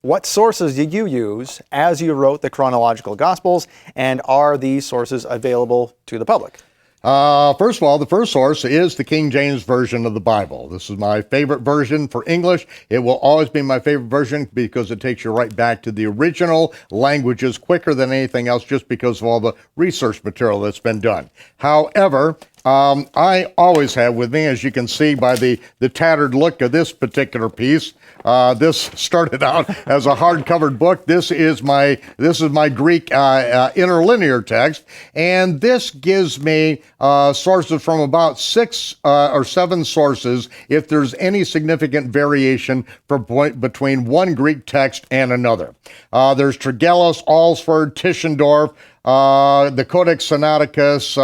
what sources did you use as you wrote the Chronological Gospels, and are these sources available to the public? First of all, the first source is the King James Version of the Bible. This is my favorite version for English. It will always be my favorite version because it takes you right back to the original languages quicker than anything else, just because of all the research material that's been done. However, I always have with me, as you can see by the tattered look of this particular piece, this started out as a hard-covered book. This is my Greek interlinear text, and this gives me sources from about 6 or 7 sources if there's any significant variation between one Greek text and another. There's Tregelles, Alsford, Tischendorf, the Codex Sinaiticus,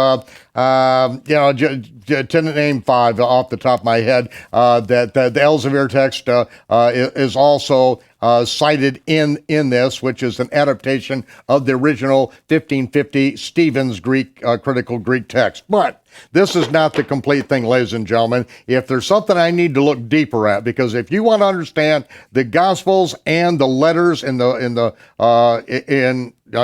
to name 5 off the top of my head, that the Elsevier text is also cited in this, which is an adaptation of the original 1550 Stephen's critical Greek text. But this is not the complete thing, ladies and gentlemen. If there's something I need to look deeper at, because if you want to understand the Gospels and the letters in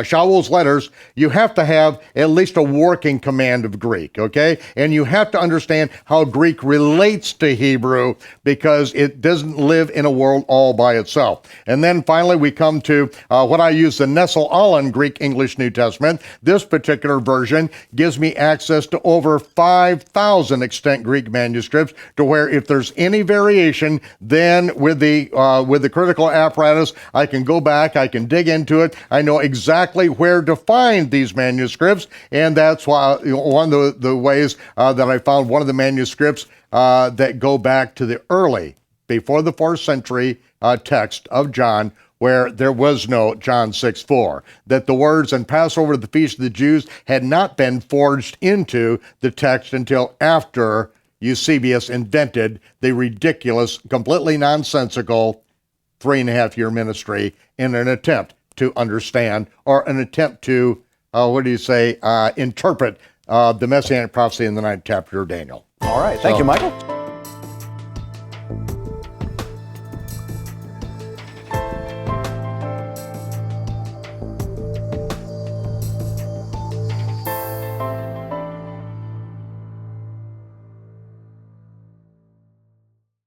Shaul's letters, you have to have at least a working command of Greek, okay? And you have to understand how Greek relates to Hebrew, because it doesn't live in a world all by itself. And then finally we come to what I use, the Nestle-Aland Greek English New Testament. This particular version gives me access to over 5,000 extant Greek manuscripts, to where if there's any variation, then with the critical apparatus, I can go back, I can dig into it, I know exactly where to find these manuscripts, and that's why one of the ways that I found one of the manuscripts that go back to the early, before the 4th century text of John, where there was no John 6:4, that the words "and Passover, the feast of the Jews" had not been forged into the text until after Eusebius invented the ridiculous, completely nonsensical 3.5-year ministry in an attempt to understand, or an attempt to, interpret the Messianic prophecy in the 9th chapter of Daniel. All right, thank you, Michael.